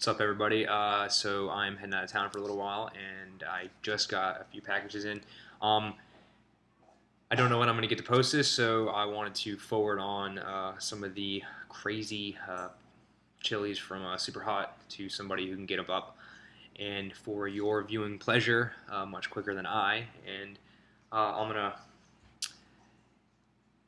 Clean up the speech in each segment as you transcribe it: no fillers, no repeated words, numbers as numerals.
What's up, everybody? So I'm heading out of town for a little while, and I just got a few packages in. Um, I don't know when I'm going to get to post this, so I wanted to forward on some of the crazy chilies from Super Hot to somebody who can get them up, and for your viewing pleasure, much quicker than I. And I'm going to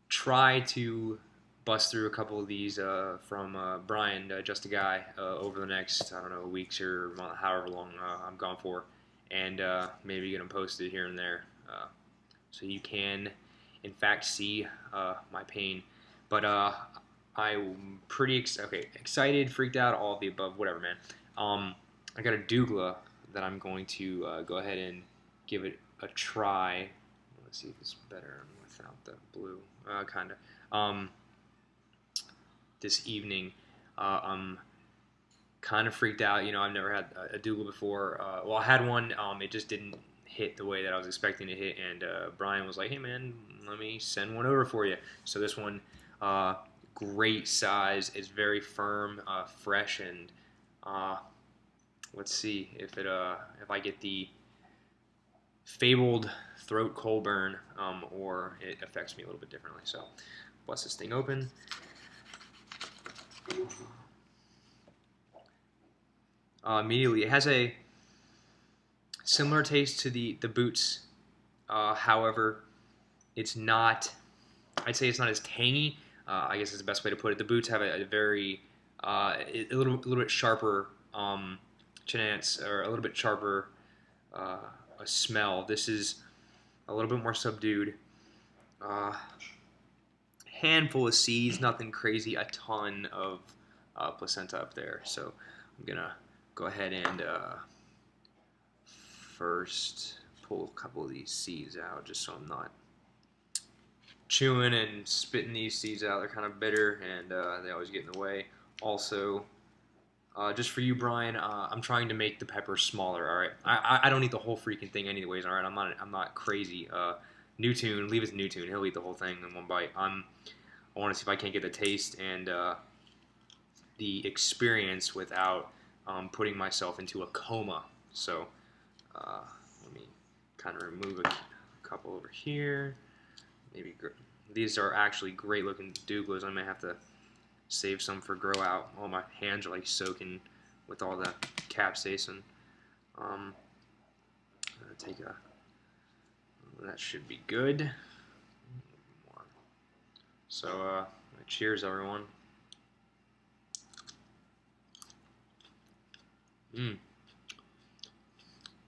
try to bust through a couple of these from Brian, Just a Guy, over the next, I don't know, weeks or however long I'm gone for, and maybe get them posted here and there, so you can, in fact, see my pain. But I'm pretty excited, freaked out, all of the above, whatever, man. I got a Doughlah that I'm going to go ahead and give it a try. Let's see if it's better without the blue, kind of. This evening. I'm kind of freaked out. You know, I've never had a Doughlah before. Well, I had one. It just didn't hit the way that I was expecting to hit. And Brian was like, "Hey, man, let me send one over for you." So this one, great size. It's very firm, fresh, and let's see if I get the fabled throat coal burn, or it affects me a little bit differently. So, bust this thing open. Immediately, it has a similar taste to the bhuts. However, it's not. I'd say it's not as tangy. I guess is the best way to put it. The bhuts have a very a little bit sharper chinense, or a little bit sharper a smell. This is a little bit more subdued. Handful of seeds, nothing crazy. A ton of placenta up there. So I'm gonna go ahead and first pull a couple of these seeds out, just so I'm not chewing and spitting these seeds out. They're kind of bitter, and they always get in the way. Also, just for you, Brian, I'm trying to make the peppers smaller. All right, I don't eat the whole freaking thing anyways. All right, I'm not crazy. Newtune, leave it to Newtune. He'll eat the whole thing in one bite. I want to see if I can't get the taste and the experience without putting myself into a coma. So let me kind of remove a couple over here. Maybe these are actually great looking Doughlas. I may have to save some for grow out. All my hands are like soaking with all the capsaicin. I'm gonna take a. That should be good. So, cheers, everyone.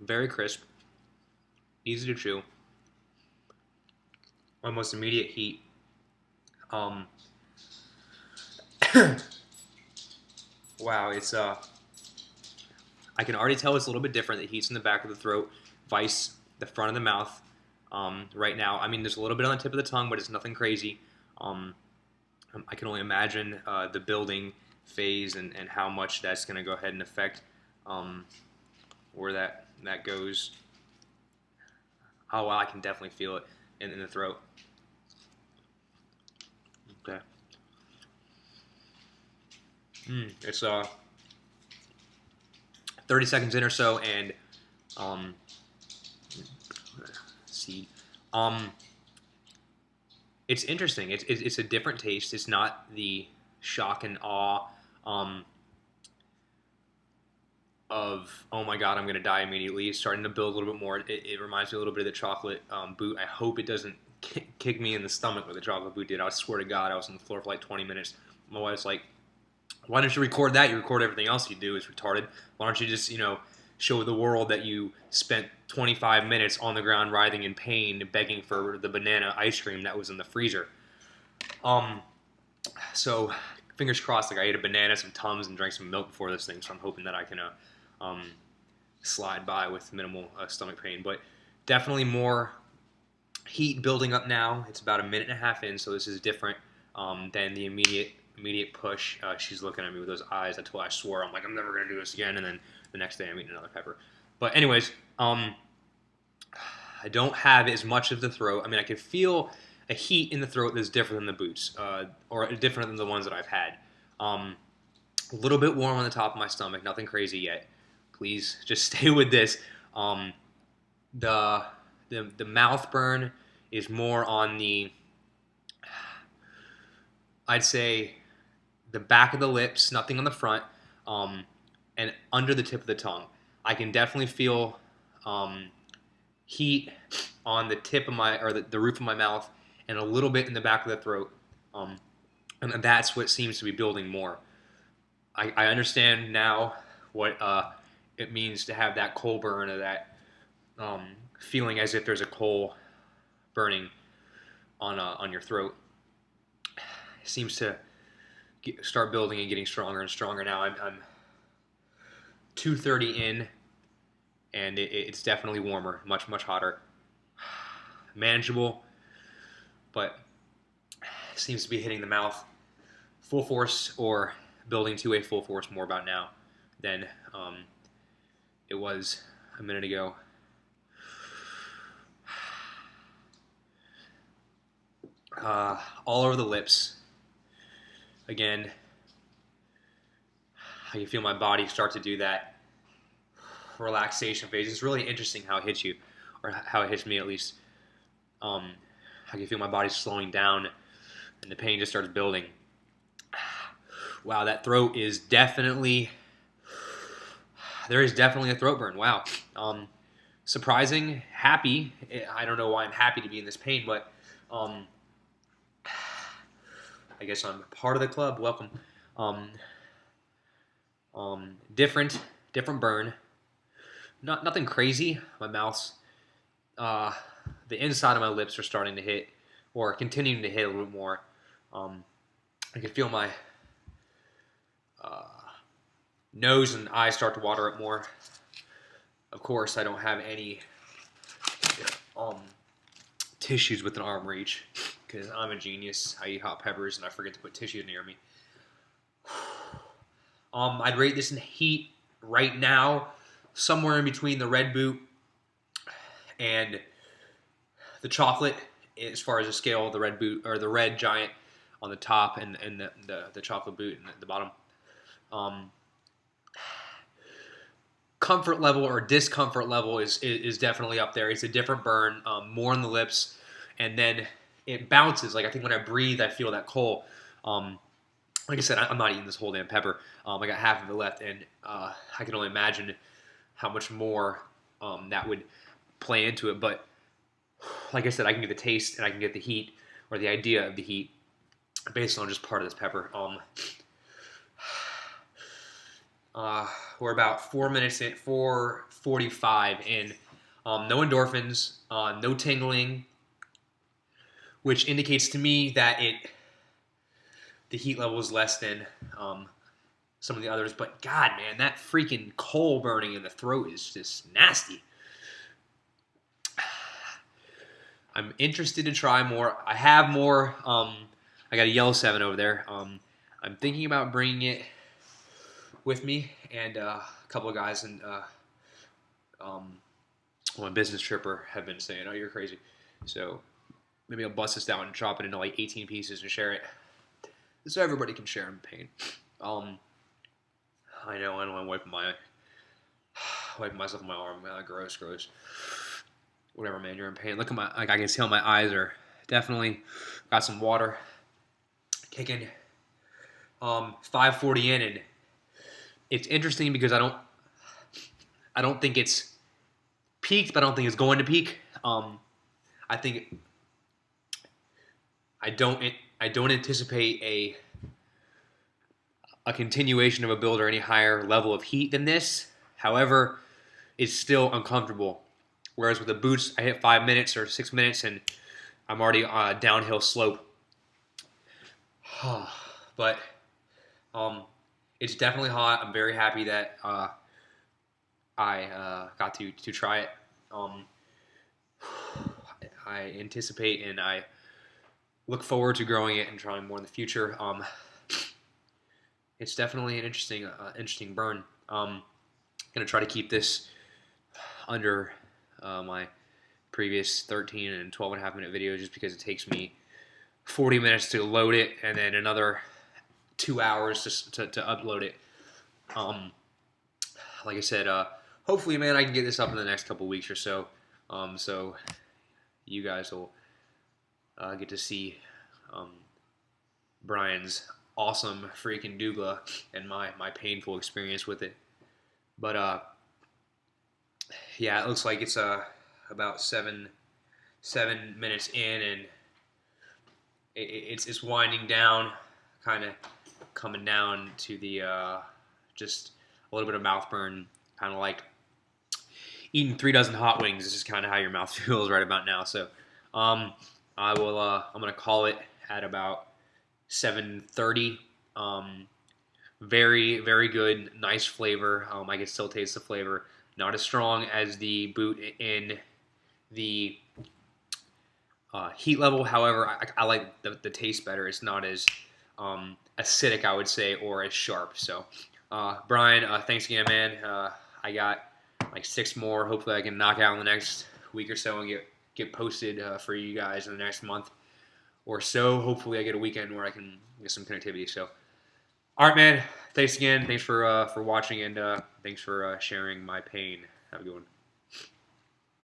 Very crisp, easy to chew, almost immediate heat. Wow, it's I can already tell it's a little bit different. The heat's in the back of the throat, vice the front of the mouth. Right now, I mean, there's a little bit on the tip of the tongue, but it's nothing crazy. I can only imagine the building phase and how much that's going to go ahead and affect where that goes. Oh, wow, I can definitely feel it in the throat. Okay. It's 30 seconds in or so, and seed. It's interesting. It's a different taste. It's not the shock and awe of, oh my god, I'm going to die immediately. It's starting to build a little bit more. It reminds me a little bit of the chocolate boot. I hope it doesn't kick me in the stomach like the chocolate boot did. I swear to God, I was on the floor for like 20 minutes. My wife's like, why don't you record that? You record everything else you do. It's retarded. Why don't you just, show the world that you spent 25 minutes on the ground writhing in pain, begging for the banana ice cream that was in the freezer. So fingers crossed. Like, I ate a banana, some Tums, and drank some milk before this thing. So I'm hoping that I can slide by with minimal stomach pain. But definitely more heat building up now. It's about a minute and a half in, so this is different than the immediate push. She's looking at me with those eyes. I swore, I'm like, I'm never gonna do this again. And then the next day I'm eating another pepper. But anyways, I don't have as much of the throat. I mean, I can feel a heat in the throat that's different than the bhuts, or different than the ones that I've had. A little bit warm on the top of my stomach, nothing crazy yet. Please just stay with this. Um, the, the mouth burn is more on the, I'd say, the back of the lips, nothing on the front, and under the tip of the tongue. I can definitely feel heat on the tip of my, or the roof of my mouth, and a little bit in the back of the throat. And that's what seems to be building more. I understand now what it means to have that coal burn, or that feeling as if there's a coal burning on your throat. It seems to start building and getting stronger and stronger now. I'm 2:30 in, and it's definitely warmer, much hotter. Manageable, but seems to be hitting the mouth full force, or building to a full force more about now than it was a minute ago. All over the lips. Again, I can feel my body start to do that relaxation phase. It's really interesting how it hits you, or how it hits me at least. I can feel my body slowing down, and the pain just starts building. Wow, that throat is definitely, there is definitely a throat burn. Wow. Surprising, happy. I don't know why I'm happy to be in this pain, but I guess I'm part of the club. Welcome. Different burn. Nothing crazy. My mouth's, the inside of my lips are starting to hit, or continuing to hit a little bit more. I can feel my nose and eyes start to water up more. Of course, I don't have any tissues within arm reach, because I'm a genius. I eat hot peppers and I forget to put tissues near me. I'd rate this in heat right now somewhere in between the red boot and the chocolate, as far as the scale. The red boot, or the red giant on the top, and the chocolate boot at the bottom. Comfort level or discomfort level is definitely up there. It's a different burn, more on the lips, and then it bounces. Like, I think when I breathe, I feel that coal. Like I said, I'm not eating this whole damn pepper. I got half of it left, and I can only imagine how much more that would play into it. But like I said, I can get the taste, and I can get the heat, or the idea of the heat, based on just part of this pepper. We're about 4 minutes in, 4:45 in. No endorphins, no tingling, which indicates to me that the heat level is less than some of the others. But God, man, that freaking coal burning in the throat is just nasty. I'm interested to try more. I have more. I got a yellow 7 over there. I'm thinking about bringing it with me, and a couple of guys and on a business tripper have been saying, "Oh, you're crazy." So maybe I'll bust this down and chop it into like 18 pieces and share it, so everybody can share in pain. I know I'm wiping myself on my arm. Gross. Whatever, man. You're in pain. Look at my, like, I can tell my eyes are definitely got some water kicking. 5:40 in, and it's interesting because I don't think it's peaked, but I don't think it's going to peak. I think I don't anticipate a continuation of a build or any higher level of heat than this. However, it's still uncomfortable. Whereas with the boots, I hit 5 minutes or 6 minutes, and I'm already on a downhill slope. But it's definitely hot. I'm very happy that I got to try it. I anticipate and I look forward to growing it and trying more in the future. It's definitely an interesting burn. I'm gonna try to keep this under my previous 13 and 12.5 minute videos, just because it takes me 40 minutes to load it, and then another 2 hours to upload it. Like I said, hopefully, man, I can get this up in the next couple weeks or so. So you guys will get to see Brian's awesome freaking Doughlah and my painful experience with it. But yeah, it looks like it's about 7 minutes in, and it's winding down, kind of coming down to the just a little bit of mouth burn, kind of like eating 3 dozen hot wings. This is kind of how your mouth feels right about now. So I'm gonna call it at about 7:30. Very, very good, nice flavor. I can still taste the flavor. Not as strong as the boot in the heat level. However, I like the taste better. It's not as acidic, I would say, or as sharp. So, Brian, thanks again, man. I got like 6 more. Hopefully, I can knock out in the next week or so and get posted for you guys in the next month or so. Hopefully, I get a weekend where I can get some connectivity. So, all right, man. Thanks again. Thanks for watching, and thanks for sharing my pain. Have a good one.